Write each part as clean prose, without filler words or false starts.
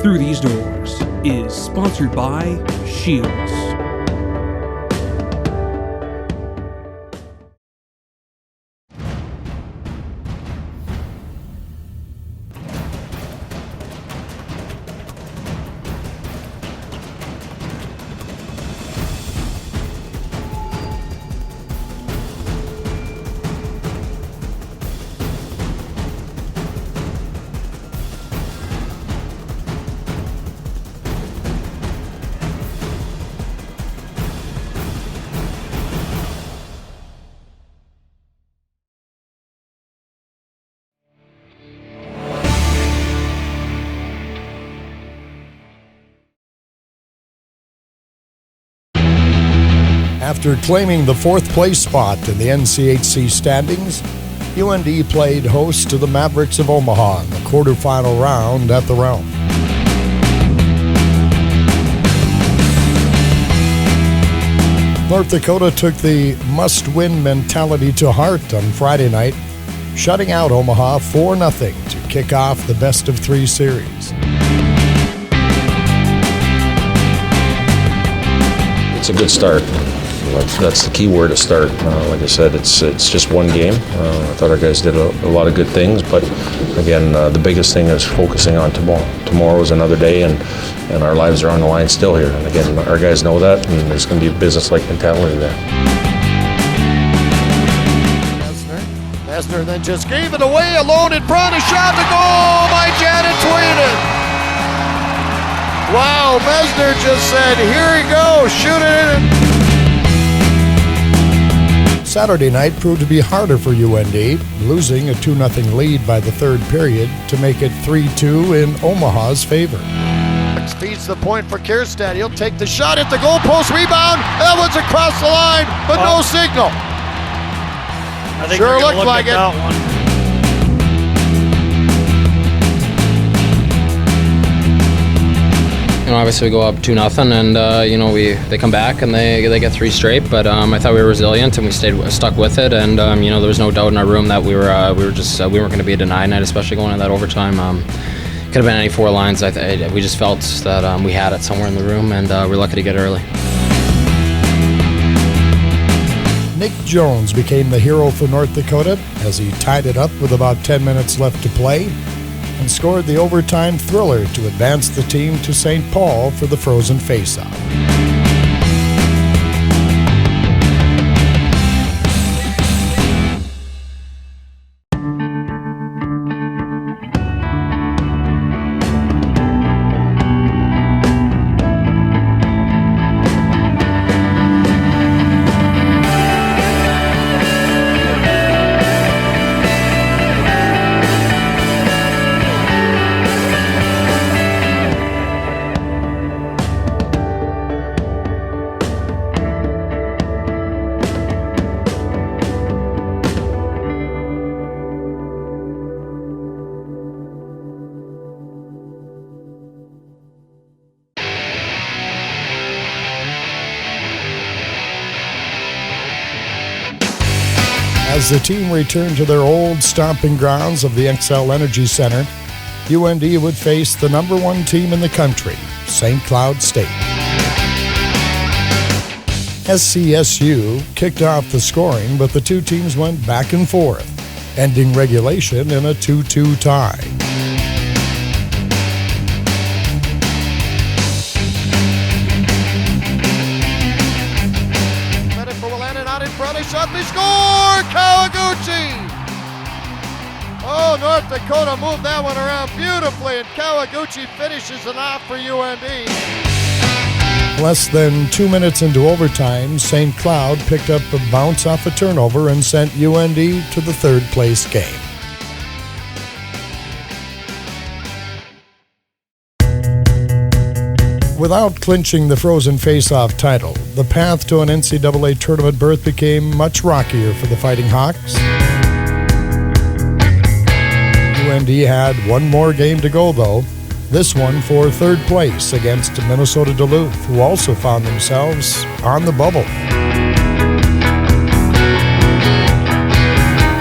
Through These Doors is sponsored by Shields. After claiming the fourth place spot in the NCHC standings, UND played host to the Mavericks of Omaha in the quarterfinal round at the Realm. North Dakota took the must-win mentality to heart on Friday night, shutting out Omaha 4-0 to kick off the best-of-3 series. It's a good start. That's the key word, to start. Like I said, it's just one game. I thought our guys did a lot of good things, but again, the biggest thing is focusing on tomorrow. Tomorrow is another day, and our lives are on the line still here. And again, our guys know that, and there's going to be a business-like mentality there. Messner then just gave it away, alone in front, a shot to goal by Janet Tweeden. Wow, Messner just said, here he goes, shoot it in. Saturday night proved to be harder for UND, losing a 2-0 lead by the third period to make it 3-2 in Omaha's favor. Feeds the point for Kierstead. He'll take the shot at the goalpost, rebound. That one's across the line, but no signal. I think sure looked like it. You know, obviously we go up 2-0, and you know, they come back and they get 3 straight. But I thought we were resilient and we stuck with it. And you know, there was no doubt in our room that we weren't going to be a denied night, especially going into that overtime. Could have been any 4 lines. We just felt that we had it somewhere in the room, and we're lucky to get early. Nick Jones became the hero for North Dakota as he tied it up with about 10 minutes left to play and scored the overtime thriller to advance the team to St. Paul for the Frozen Faceoff. As the team returned to their old stomping grounds of the XL Energy Center, UND would face the #1 team in the country, St. Cloud State. SCSU kicked off the scoring, but the two teams went back and forth, ending regulation in a 2-2 tie. Shot, they score! Kawaguchi! Oh, North Dakota moved that one around beautifully, and Kawaguchi finishes it off for UND. Less than 2 minutes into overtime, St. Cloud picked up a bounce off a turnover and sent UND to the third-place game. Without clinching the Frozen Faceoff title, the path to an NCAA tournament berth became much rockier for the Fighting Hawks. UND had one more game to go, though, this one for third place against Minnesota Duluth, who also found themselves on the bubble.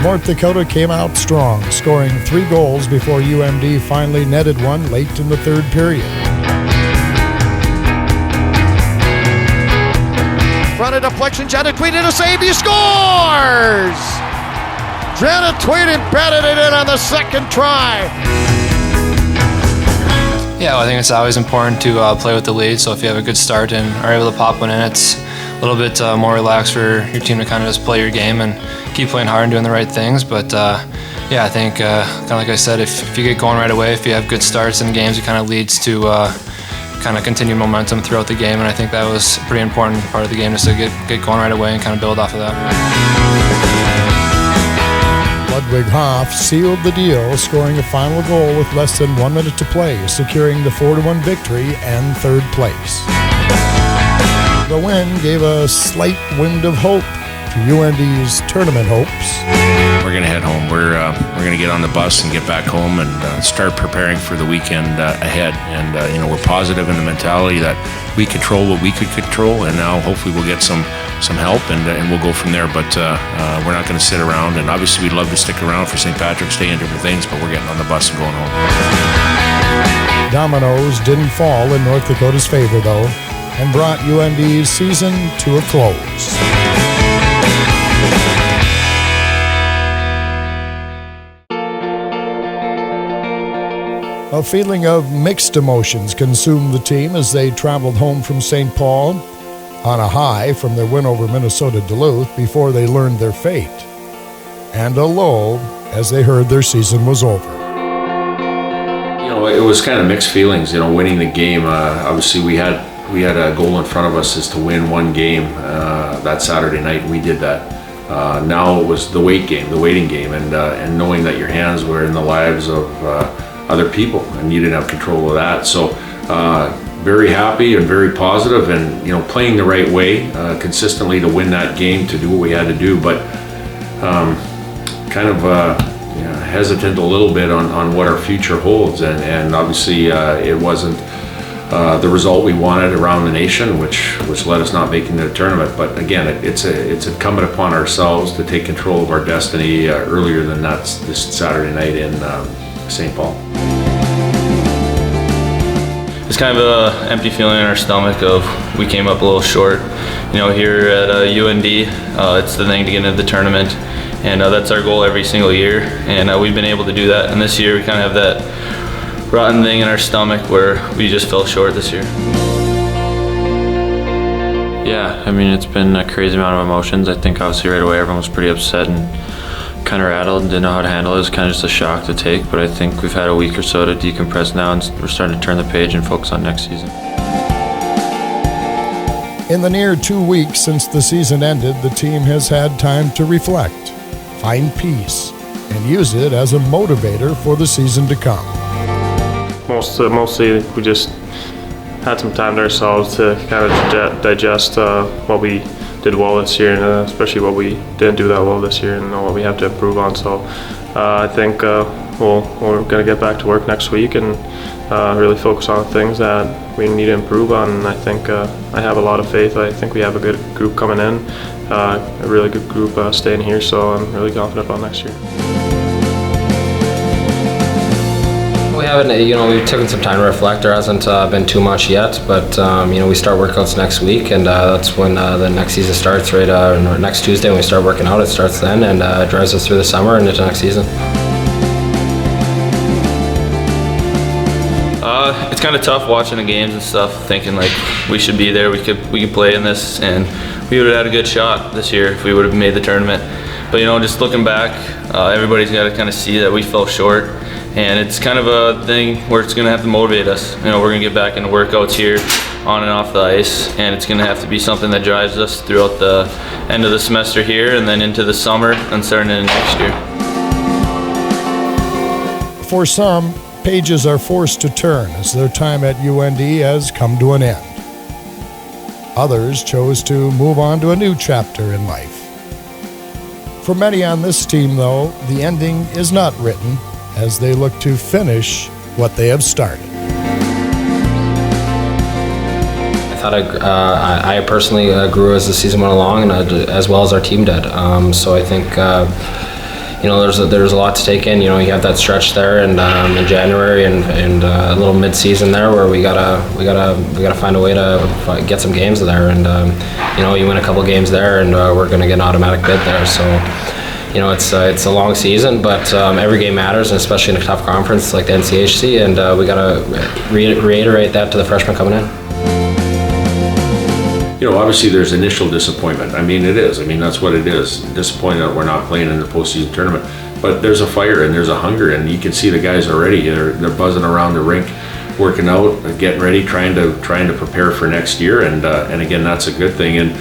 North Dakota came out strong, scoring 3 goals before UMD finally netted one late in the third period. Front of deflection, Janet Tweed in a save, he scores! Janet Tweed embedded it in on the second try. Yeah, well, I think it's always important to play with the lead, so if you have a good start and are able to pop one in, it's a little bit more relaxed for your team to kind of just play your game and keep playing hard and doing the right things. But yeah, I think kind of like I said, if you get going right away, if you have good starts in games, it kind of leads to kind of continued momentum throughout the game, and I think that was a pretty important part of the game, just to get going right away and kind of build off of that. Ludwig Hoff sealed the deal, scoring a final goal with less than 1 minute to play, securing the 4-1 victory and third place. The win gave a slight wind of hope to UND's tournament hopes. We're going to head home. We're going to get on the bus and get back home and start preparing for the weekend ahead. And we're positive in the mentality that we control what we could control, and now hopefully we'll get some help and we'll go from there. But we're not going to sit around. And obviously we'd love to stick around for St. Patrick's Day and different things, but we're getting on the bus and going home. Dominoes didn't fall in North Dakota's favor, though, and brought UND's season to a close. A feeling of mixed emotions consumed the team as they traveled home from St. Paul, on a high from their win over Minnesota Duluth before they learned their fate, and a low as they heard their season was over. It was kind of mixed feelings, winning the game. Obviously we had a goal in front of us is to win one game that Saturday night, and we did that. Now it was the waiting game, and knowing that your hands were in the lives of other people, and you didn't have control of that. So very happy and very positive, and playing the right way consistently to win that game, to do what we had to do, but kind of hesitant a little bit on what our future holds, and obviously it wasn't the result we wanted around the nation, which led us not making the tournament. But again, it's incumbent upon ourselves to take control of our destiny earlier than that this Saturday night in St. Paul. It's kind of an empty feeling in our stomach of we came up a little short. Here at UND, it's the thing to get into the tournament, and that's our goal every single year, and we've been able to do that. And this year we kind of have that rotten thing in our stomach where we just fell short this year. Yeah, it's been a crazy amount of emotions. I think obviously right away everyone was pretty upset and kind of rattled and didn't know how to handle it. It was kind of just a shock to take, but I think we've had a week or so to decompress now, and we're starting to turn the page and focus on next season. In the near 2 weeks since the season ended, the team has had time to reflect, find peace, and use it as a motivator for the season to come. Mostly we just had some time to ourselves to kind of digest what we did well this year, and especially what we didn't do that well this year, and what we have to improve on. So I think we're going to get back to work next week and really focus on things that we need to improve on. And I think I have a lot of faith. I think we have a good group coming in, a really good group staying here, so I'm really confident about next year. We haven't, we've taken some time to reflect. There hasn't been too much yet, but we start workouts next week, and that's when the next season starts. Right, next Tuesday when we start working out, it starts then, and drives us through the summer and into next season. It's kind of tough watching the games and stuff, thinking like we should be there. We could play in this, and we would have had a good shot this year if we would have made the tournament. But just looking back, everybody's got to kind of see that we fell short. And it's kind of a thing where it's going to have to motivate us. We're going to get back into workouts here on and off the ice, and it's going to have to be something that drives us throughout the end of the semester here and then into the summer and starting into next year. For some, pages are forced to turn as their time at UND has come to an end. Others chose to move on to a new chapter in life. For many on this team, though, the ending is not written, as they look to finish what they have started. I thought I personally grew as the season went along, and as well as our team did. So I think there's a lot to take in. You have that stretch there and in January and a little mid-season there where we gotta find a way to get some games there, and you win a couple games there and we're gonna get an automatic bid there. So it's a long season, but every game matters, and especially in a tough conference like the NCHC, and we gotta reiterate that to the freshmen coming in. Obviously there's initial disappointment. I mean, it is. I mean, that's what it is. Disappointed that we're not playing in the postseason tournament. But there's a fire and there's a hunger, and you can see the guys already. They're buzzing around the rink, working out, getting ready, trying to prepare for next year. And again, that's a good thing. And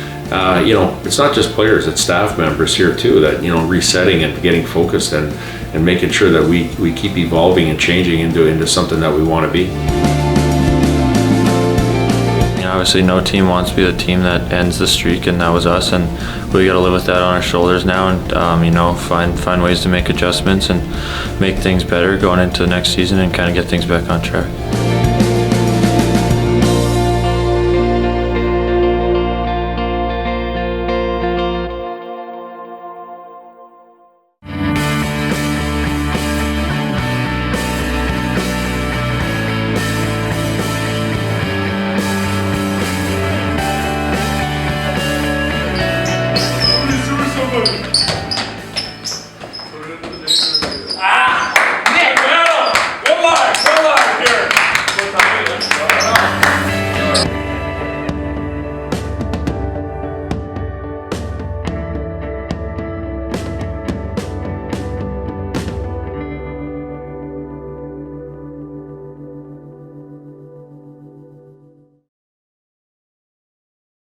it's not just players; it's staff members here too that resetting and getting focused and making sure that we keep evolving and changing into something that we want to be. Obviously, no team wants to be the team that ends the streak, and that was us. And we got to live with that on our shoulders now, and find ways to make adjustments and make things better going into the next season and kind of get things back on track.